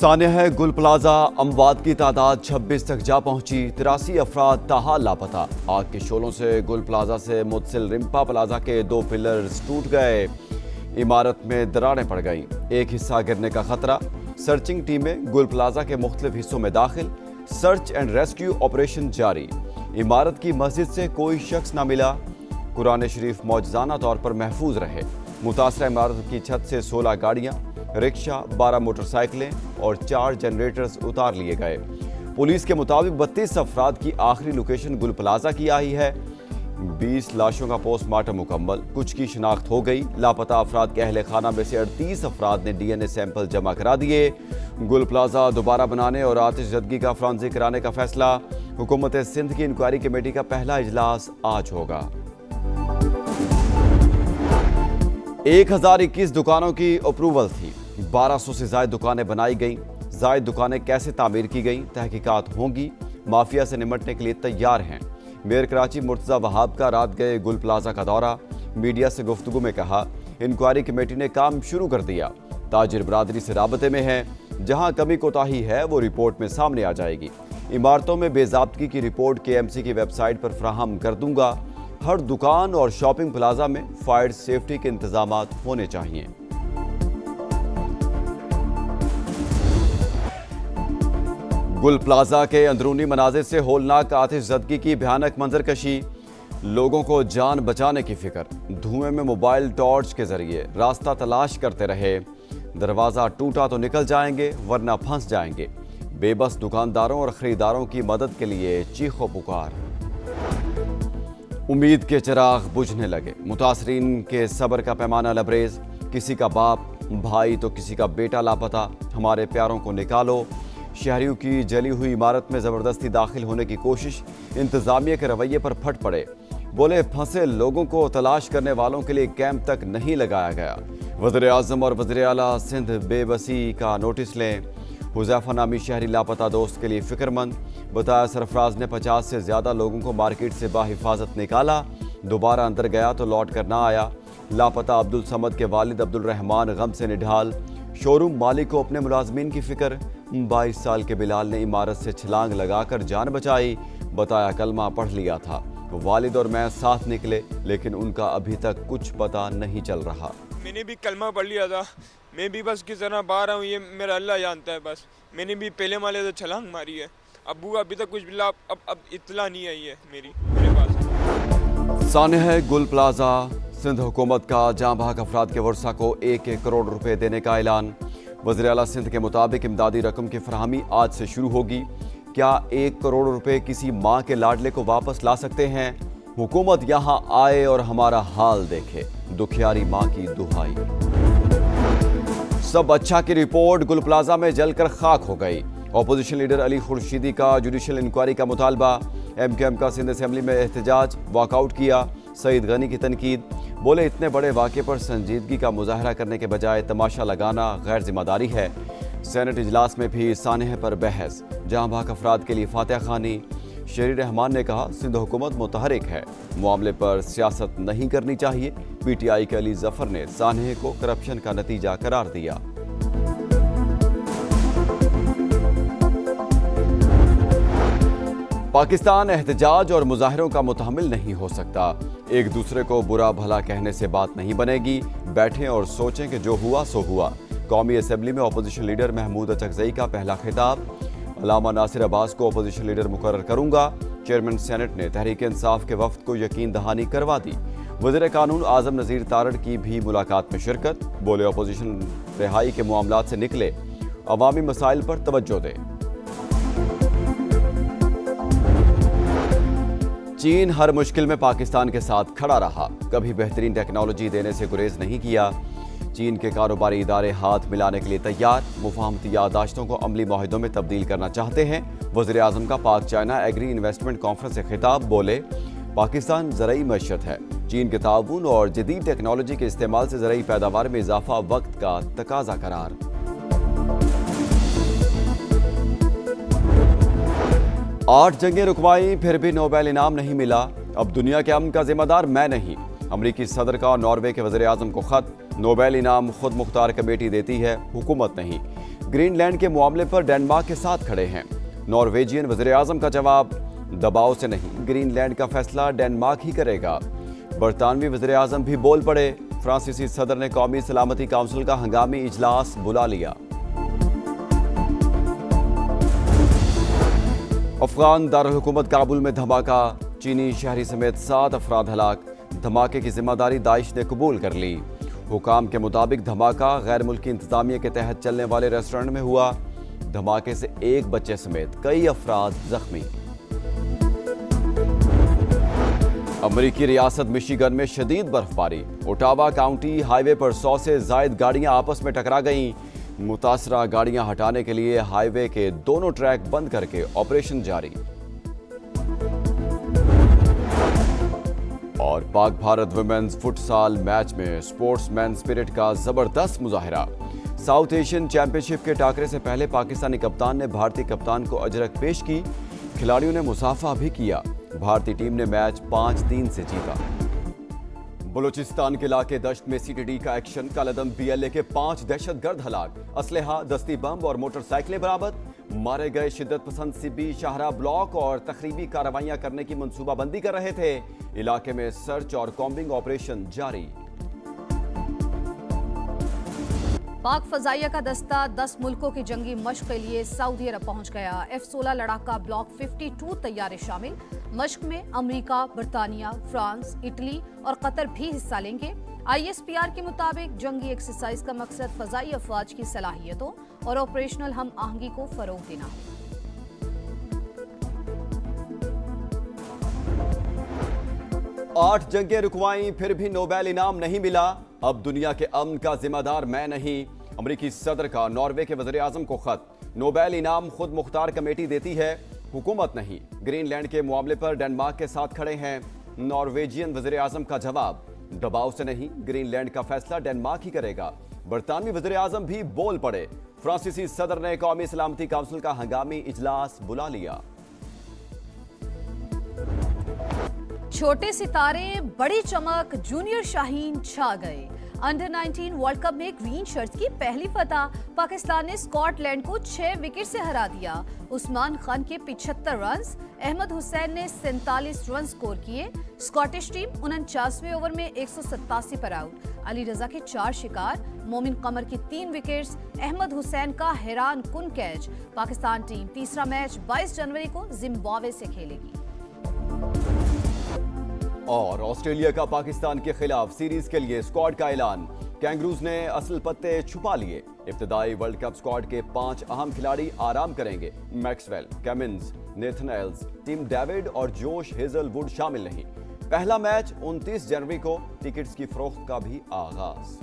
सानिया गुल प्लाजा अमवात की तादाद 26 तक जा पहुंची। 83 अफराद ताहाल लापता। आग के शोलों से गुल प्लाजा से मुत्सिल रिम्पा प्लाजा के 2 पिलर्स टूट गए। इमारत में दरारें पड़ गईं। एक हिस्सा गिरने का खतरा। सर्चिंग टीमें गुल प्लाजा के मुख्तलिफ हिस्सों में दाखिल। सर्च एंड रेस्क्यू ऑपरेशन जारी। इमारत की मस्जिद से कोई शख्स न मिला। कुरान शरीफ मौजज़ाना तौर पर महफूज रहे। मुतासरा इमारत की छत से 16 गाड़ियाँ, रिक्शा, 12 मोटरसाइकिलें और 4 जनरेटर्स उतार लिए गए। पुलिस के मुताबिक 32 अफराद की आखिरी लोकेशन गुल प्लाजा की आई है। 20 लाशों का पोस्टमार्टम मुकम्मल। कुछ की शिनाख्त हो गई। लापता अफराद के अहले खाना में से 38 अफराद ने DNA सैंपल जमा करा दिए। गुल प्लाजा दोबारा बनाने और आतिशज़दगी का फॉरेंसिक कराने का फैसला। हुकूमत सिंध की इंक्वायरी कमेटी का पहला इजलास आज होगा। 1021 दुकानों की अप्रूवल थी। 1200 से ज़ायद दुकानें बनाई गईं। ज़ायद दुकानें कैसे तामीर की गईं, तहकीकात होंगी। माफिया से निमटने के लिए तैयार हैं। मेयर कराची मुर्तज़ा वहाब का रात गए गुल प्लाजा का दौरा। मीडिया से गुफ्तगू में कहा, इंक्वायरी कमेटी ने काम शुरू कर दिया। ताजिर बरादरी से राबते में है। जहां कमी कोताही है वो रिपोर्ट में सामने आ जाएगी। इमारतों में बेज़ाब्तगी की रिपोर्ट KMC की वेबसाइट पर फराहम कर दूंगा। हर दुकान और शॉपिंग प्लाजा में फायर सेफ्टी के इंतजामात होने चाहिए। गुल प्लाजा के अंदरूनी मनाजिर से होलनाक आतिशज़दगी की भयानक मंजरकशी। लोगों को जान बचाने की फिक्र। धुएं में मोबाइल टॉर्च के जरिए रास्ता तलाश करते रहे। दरवाज़ा टूटा तो निकल जाएंगे वरना फंस जाएंगे। बेबस दुकानदारों और ख़रीदारों की मदद के लिए चीखो पुकार। उम्मीद के चिराग बुझने लगे। मुतासरीन के सब्र का पैमाना लबरेज। किसी का बाप, भाई तो किसी का बेटा लापता। हमारे प्यारों को निकालो। शहरियों की जली हुई इमारत में ज़बरदस्ती दाखिल होने की कोशिश। इंतज़ामिया के रवैये पर फट पड़े। बोले फंसे लोगों को तलाश करने वालों के लिए कैंप तक नहीं लगाया गया। वज़ीर-ए-आज़म और वज़ीर-ए-आला सिंध बेबसी का नोटिस लें। हुज़ैफा नामी शहरी लापता दोस्त के लिए फ़िक्रमंद। बताया सरफराज ने 50 से ज़्यादा लोगों को मार्केट से बाहिफाजत निकाला। दोबारा अंदर गया तो लौट कर ना आया। लापता अब्दुल समद के वालिद अब्दुल रहमान गम से निढाल। शोरूम मालिक को अपने मुलाजमीन की फ़िक्र। 22 साल के बिलाल ने इमारत से छलांग लगाकर जान बचाई। बताया कलमा पढ़ लिया था। वालिद और मैं साथ निकले लेकिन उनका अभी तक कुछ पता नहीं चल रहा। मैंने भी कलमा पढ़ लिया था। मैं भी बस किस तरह बाहर आऊँ ये मेरा अल्लाह जानता है। बस मैंने भी पहले वाले तो छलांग मारी है। अबू अभी तक कुछ अब इत्तला नहीं आई है मेरे पास। सानिया गुल प्लाजा सिंध हुकूमत का जाँ बहक अफराद के वर्सा को 1-1 करोड़ रुपए देने का ऐलान। वज़ीर-ए-आला सिंध के मुताबिक इमदादी रकम की फरहमी आज से शुरू होगी। क्या 1 करोड़ रुपए किसी माँ के लाडले को वापस ला सकते हैं? हुकूमत यहाँ आए और हमारा हाल देखे। दुखियारी माँ की दुहाई। सब अच्छा की रिपोर्ट गुल प्लाजा में जलकर खाक हो गई। अपोजिशन लीडर अली खुर्शीदी का जुडिशल इंक्वायरी का मुतालबा। MKM का सिंध असेंबली में एहतजाज, वॉकआउट किया। सईद गनी की तनकीद। बोले इतने बड़े वाक़े पर संजीदगी का मुजाहरा करने के बजाय तमाशा लगाना गैर जिम्मेदारी है। सेनेट इजलास में भी सानिया पर बहस। जहाँ बहक अफराद के लिए फातिहा खानी। शहरी रहमान ने कहा सिंध हुकूमत मुतहरिक है। मामले पर सियासत नहीं करनी चाहिए। PTI के अली जफर ने सानिया को करप्शन का नतीजा करार दिया। पाकिस्तान एहतजाज और मुजाहरों का मुतहम्मिल नहीं हो सकता। एक दूसरे को बुरा भला कहने से बात नहीं बनेगी। बैठें और सोचें कि जो हुआ सो हुआ। कौमी असेंबली में अपोजिशन लीडर महमूद अचकज़ई का पहला खिताब। अलामा नासिर अब्बास को अपोजिशन लीडर मुकर्रर करूंगा। चेयरमैन सेनेट ने तहरीक इंसाफ के वफ्द को यकीन दहानी करवा दी। वज़ीर कानून आज़म नज़ीर तारड़ की भी मुलाकात में शिरकत। बोले अपोजिशन रिहाई के मामलात से निकले, अवामी मसाइल पर तवज्जो दे। चीन हर मुश्किल में पाकिस्तान के साथ खड़ा रहा। कभी बेहतरीन टेक्नोलॉजी देने से गुरेज नहीं किया। चीन के कारोबारी इदारे हाथ मिलाने के लिए तैयार। मुफाहमती यादाश्तों को अमली मुआहिदों में तब्दील करना चाहते हैं। वज़ीर-ए-आज़म का पाक चाइना एग्री इन्वेस्टमेंट कॉन्फ्रेंस से खिताब। बोले पाकिस्तान ज़रई मईशत है। चीन के ताउन और जदीद टेक्नोलॉजी के इस्तेमाल से ज़रई पैदावार में इजाफा वक्त का तकाजा करार। 8 जंगें रुकवाई फिर भी नोबेल इनाम नहीं मिला। अब दुनिया के अमन का जिम्मेदार मैं नहीं, امریکی صدر کا ناروے کے وزیر اعظم کو خط، نوبیل انعام خود مختار کمیٹی دیتی ہے، حکومت نہیں۔ گرین لینڈ کے معاملے پر ڈنمارک کے ساتھ کھڑے ہیں، نارویجین وزیر اعظم کا جواب، دباؤ سے نہیں، گرین لینڈ کا فیصلہ ڈنمارک ہی کرے گا۔ برطانوی وزیر اعظم بھی بول پڑے، فرانسیسی صدر نے قومی سلامتی کونسل کا ہنگامی اجلاس بلا لیا۔ افغان دارالحکومت کابل میں دھماکہ، چینی شہری سمیت 7 افراد ہلاک، دھماکے کی ذمہ داری داعش نے قبول کر لی۔ حکام کے مطابق دھماکہ غیر ملکی انتظامیہ کے تحت چلنے والے ریسٹورنٹ میں ہوا، دھماکے سے ایک بچے سمیت کئی افراد زخمی۔ امریکی ریاست مشیگن میں شدید برف باری، اوٹاوا کاؤنٹی ہائی وے پر 100 سے زائد گاڑیاں آپس میں ٹکرا گئیں، متاثرہ گاڑیاں ہٹانے کے لیے ہائی وے کے دونوں ٹریک بند کر کے آپریشن جاری۔ اور پاک بھارت ویمنز فٹسال میچ میں سپورٹس مین اسپرٹ کا زبردست مظاہرہ، ساؤتھ ایشین چیمپئن شپ کے ٹاکرے سے پہلے پاکستانی کپتان نے بھارتی کپتان کو اجرک پیش کی، کھلاڑیوں نے مصافحہ بھی کیا، بھارتی ٹیم نے میچ 5-3 سے جیتا۔ بلوچستان کے علاقے دشت میں سی ٹی ڈی کا ایکشن، کالعدم BLA کے 5 دہشت گرد ہلاک، اسلحہ، دستی بم اور موٹر سائیکلیں برآمد، مارے گئے شدت پسند سبی شاہراہ بلاک اور تخریبی کارروائیاں کرنے کی منصوبہ بندی کر رہے تھے، علاقے میں سرچ اور کومبنگ آپریشن جاری۔ پاک فضائیہ کا دستہ 10 ملکوں کی جنگی مشق کے لیے سعودی عرب پہنچ گیا، F-16 لڑاکا بلاک 52 طیارے شامل، مشق میں امریکہ، برطانیہ، فرانس، اٹلی اور قطر بھی حصہ لیں گے۔ ISPR کے مطابق جنگی ایکسرسائز کا مقصد فضائی افواج کی صلاحیتوں اور آپریشنل ہم آہنگی کو فروغ دینا ہے۔ 8 جنگیں رکوائیں پھر بھی نوبیل انعام نہیں ملا، اب دنیا کے امن کا ذمہ دار میں نہیں، امریکی صدر کا ناروے کے وزیر اعظم کو خط، نوبیل انعام خود مختار کمیٹی دیتی ہے، حکومت نہیں، گرین لینڈ کے معاملے پر ڈنمارک کے ساتھ کھڑے ہیں، نارویجین وزیر اعظم کا جواب، دباؤ سے نہیں، گرین لینڈ کا فیصلہ ڈنمارک ہی کرے گا۔ برطانوی وزیر اعظم بھی بول پڑے، فرانسیسی صدر نے قومی سلامتی کونسل کا ہنگامی اجلاس بلا لیا۔ چھوٹے ستارے، بڑی چمک، جونیئر شاہین چھا گئے، انڈر 19 ورلڈ کپ میں گرین شرٹس کی پہلی فتح، پاکستان نے سکاٹ لینڈ کو 6 وکٹ سے ہرا دیا، عثمان خان کے 75 رنز، احمد حسین نے 47 رن سکور کیے، سکاٹش ٹیم 49ویں اوور میں 187 پر آؤٹ، علی رضا کے 4 شکار، مومن قمر کی 3 وکٹس، احمد حسین کا حیران کن کیچ، پاکستان ٹیم تیسرا میچ 22 جنوری کو زمبابوے سے کھیلے گی۔ اور آسٹریلیا کا پاکستان کے خلاف سیریز کے لیے اسکواڈ کا اعلان، کینگروز نے اصل پتے چھپا لیے، ابتدائی ورلڈ کپ اسکواڈ کے 5 اہم کھلاڑی آرام کریں گے، Maxwell, Cummins, Nathan Ellis, Tim David اور جوش ہیزل ووڈ شامل نہیں، پہلا میچ 29 جنوری کو، ٹکٹس کی فروخت کا بھی آغاز۔